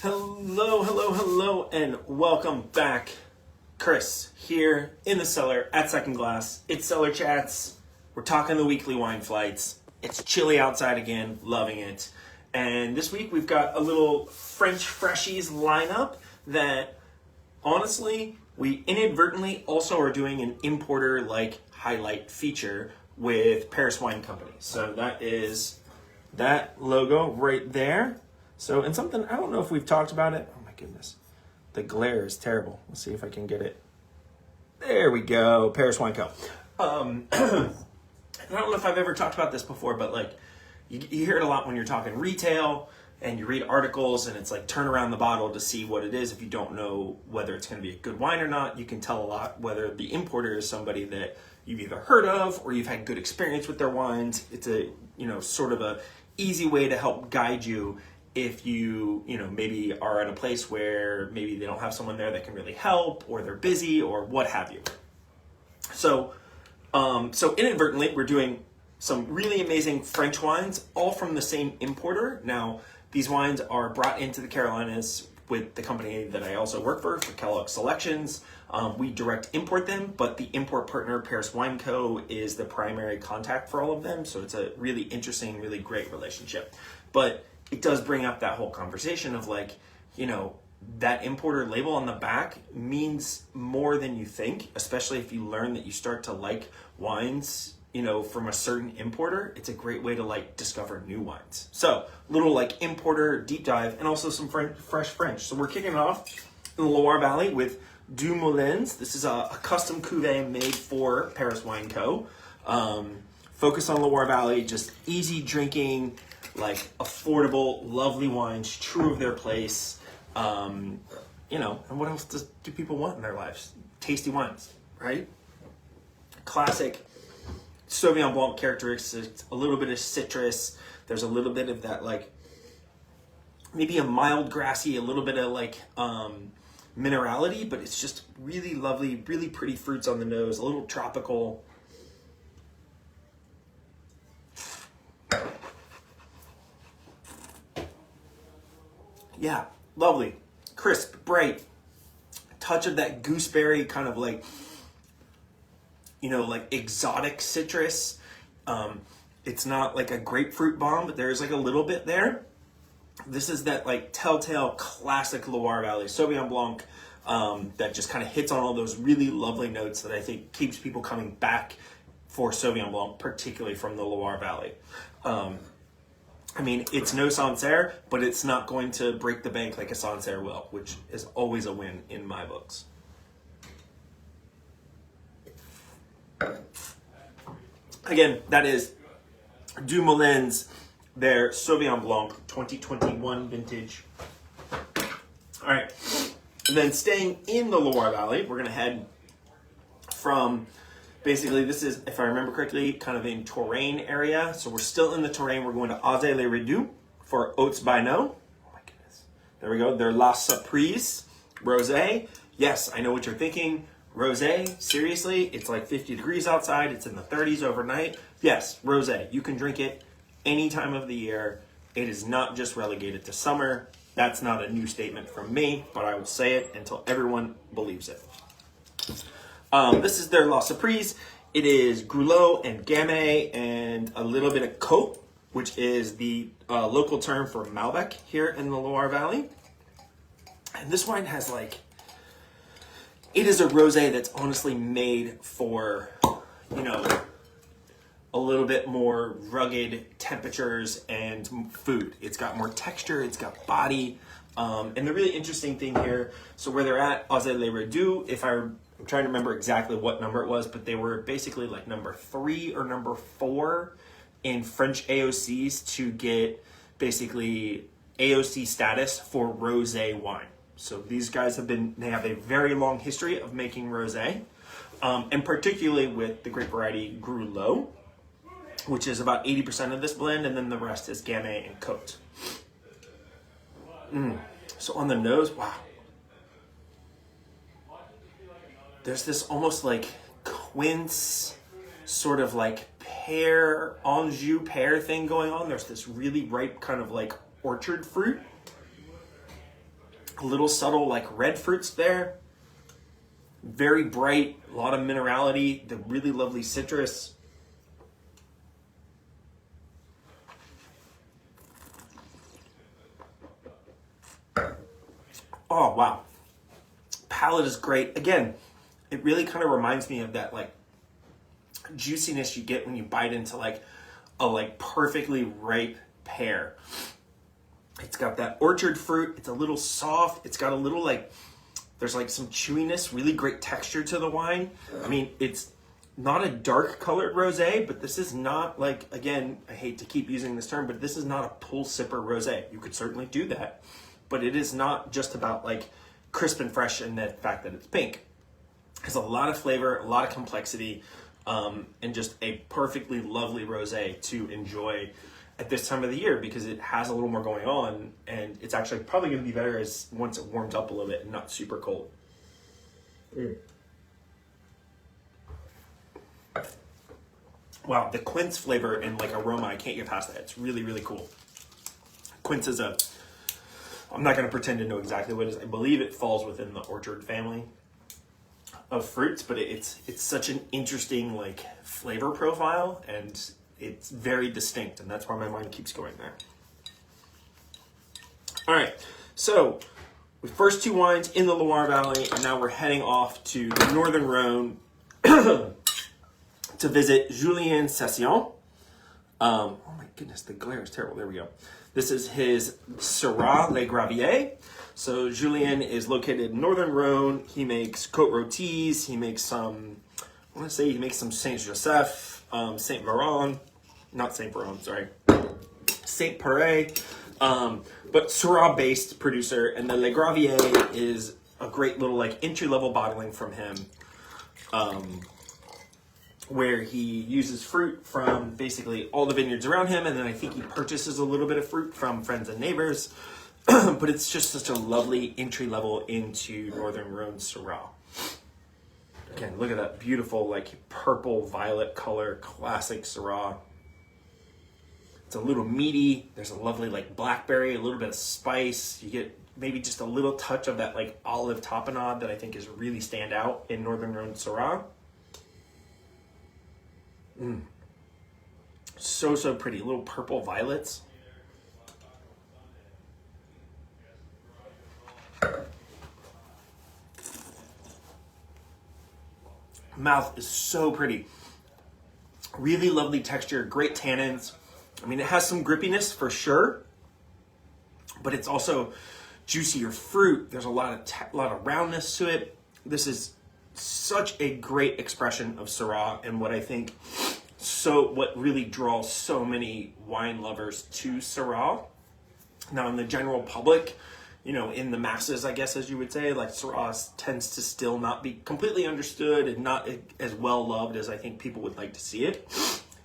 Hello, hello, hello, and welcome back. Chris here in the cellar at Second Glass. It's Cellar Chats. We're talking the weekly wine flights. It's chilly outside again, loving it. And this week we've got a little French Freshies lineup that honestly, we inadvertently also are doing an importer like highlight feature with Paris Wine Company. So that is that logo right there. So, and something, I don't know if we've talked about it. Oh my goodness. The glare is terrible. Let's see if I can get it. There we go. Paris Wine Co. I don't know if I've ever talked about this before, but like you hear it a lot when you're talking retail and you read articles and it's like turn around the bottle to see what it is. If you don't know whether it's going to be a good wine or not, you can tell a lot whether the importer is somebody that you've either heard of or you've had good experience with their wines. It's a, sort of a easy way to help guide you if you maybe are at a place where maybe they don't have someone there that can really help, or they're busy, or what have you. So inadvertently, we're doing some really amazing French wines, all from the same importer. Now, these wines are brought into the Carolinas with the company that I also work for Kellogg Selections. We direct import them, but the import partner, Paris Wine Co., is the primary contact for all of them. So it's a really interesting, really great relationship. But it does bring up that whole conversation of like, that importer label on the back means more than you think, especially if you learn that you start to like wines, from a certain importer. It's a great way to like discover new wines. So little like importer deep dive, and also some fresh French. So we're kicking it off in the Loire Valley with Deux Moulins. This is a custom cuvee made for Paris Wine Co. Focus on Loire Valley, just easy drinking, like affordable, lovely wines, true of their place. And what else do people want in their lives? Tasty wines, right? Classic Sauvignon Blanc characteristics, a little bit of citrus. There's a little bit of that, like, maybe a mild grassy, a little bit of like minerality, but it's just really lovely, really pretty fruits on the nose, a little tropical. Yeah, lovely, crisp, bright, touch of that gooseberry kind of like, like exotic citrus. It's not like a grapefruit bomb, but there's like a little bit there. This is that like telltale classic Loire Valley Sauvignon Blanc that just kind of hits on all those really lovely notes that I think keeps people coming back for Sauvignon Blanc, particularly from the Loire Valley. It's no Sancerre, but it's not going to break the bank like a Sancerre will, which is always a win in my books. Again, that is Deux Moulins, their Sauvignon Blanc 2021 vintage. All right, and then staying in the Loire Valley, we're going to head from, basically, this is, if I remember correctly, kind of in Touraine area. So we're still in the Touraine. We're going to Hauts for Hauts Baigneux. Oh my goodness. There we go. Their La Surprise Rosé. Yes, I know what you're thinking. Rosé, seriously? It's like 50 degrees outside. It's in the 30s overnight. Yes, rosé. You can drink it any time of the year. It is not just relegated to summer. That's not a new statement from me, but I will say it until everyone believes it. This is their La Surprise. It is Grelot and Gamay and a little bit of Côte, which is the local term for Malbec here in the Loire Valley. And this wine has it is a rosé that's honestly made for, a little bit more rugged temperatures and food. It's got more texture, it's got body. And the really interesting thing here, so where they're at, Hauts, I'm trying to remember exactly what number it was, but they were basically like number 3 or number 4 in French AOCs to get basically AOC status for rosé wine. So these guys they have a very long history of making rosé, and particularly with the grape variety Grelot, which is about 80% of this blend, and then the rest is Gamay and Côte. So on the nose, wow. There's this almost like quince, sort of like pear, Anjou pear thing going on. There's this really ripe kind of like orchard fruit. A little subtle like red fruits there. Very bright, a lot of minerality, the really lovely citrus. Oh, wow. Palate is great. Again, it really kind of reminds me of that like juiciness you get when you bite into like a like perfectly ripe pear. It's got that orchard fruit. It's a little soft. It's got a little like, there's like some chewiness, really great texture to the wine. I mean, it's not a dark colored rosé, but this is not like, again, I hate to keep using this term, but this is not a pull sipper rosé. You could certainly do that, but it is not just about like crisp and fresh and the fact that it's pink. It has a lot of flavor, a lot of complexity, and just a perfectly lovely rosé to enjoy at this time of the year because it has a little more going on, and it's actually probably going to be better as once it warms up a little bit and not super cold. Wow, the quince flavor and like aroma, I can't get past that. It's really, really cool. Quince is I'm not going to pretend to know exactly what it is. I believe it falls within the orchard family of fruits, but it's such an interesting like flavor profile, and it's very distinct, and that's why my mind keeps going there. All right, so the first two wines in the Loire Valley, and now we're heading off to the Northern Rhone to visit Julien Cecillon. Oh my goodness, the glare is terrible. There we go. This is his Syrah les Graviers. So Julien is located in Northern Rhone. He makes côte rôties. He makes some, I want to say he makes some Saint Joseph, Saint Veron, not Saint Veron, sorry, Saint Péray, but Syrah-based producer. And the Les Graviers is a great little like entry-level bottling from him, where he uses fruit from basically all the vineyards around him, and then I think he purchases a little bit of fruit from friends and neighbors. But it's just such a lovely entry level into Northern Rhone Syrah. Again, look at that beautiful like purple violet color, classic Syrah. It's a little meaty. There's a lovely like blackberry, a little bit of spice. You get maybe just a little touch of that like olive tapenade that I think is really stand out in Northern Rhone Syrah. So pretty. Little purple violets. Mouth is so pretty. Really lovely texture, great tannins. I mean, it has some grippiness for sure, but it's also juicier fruit. There's a lot of roundness to it. This is such a great expression of Syrah, and what I think what really draws so many wine lovers to Syrah. Now, in the general public, you know, in the masses, I guess, as you would say, like Syrah tends to still not be completely understood and not as well loved as I think people would like to see it.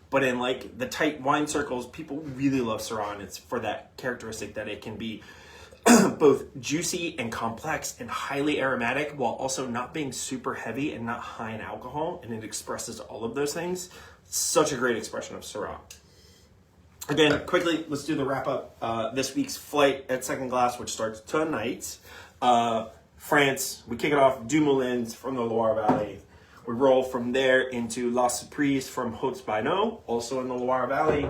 But in like the tight wine circles, people really love Syrah, and it's for that characteristic that it can be both juicy and complex and highly aromatic while also not being super heavy and not high in alcohol, and it expresses all of those things. Such a great expression of Syrah. Again, quickly, let's do the wrap up. This week's flight at Second Glass, which starts tonight. France, we kick it off Deux Moulins from the Loire Valley. We roll from there into La Surprise from Hauts Baigneux, also in the Loire Valley.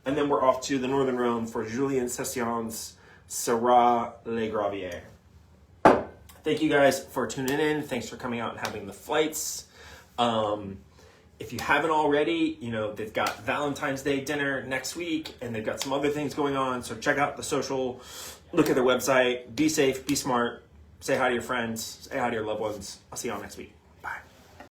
And then we're off to the Northern Rhone for Julien Cecillon's Syrah les Graviers. Thank you guys for tuning in. Thanks for coming out and having the flights. If you haven't already, you know, they've got Valentine's Day dinner next week, and they've got some other things going on. So check out the social, look at their website, be safe, be smart, say hi to your friends, say hi to your loved ones. I'll see y'all next week.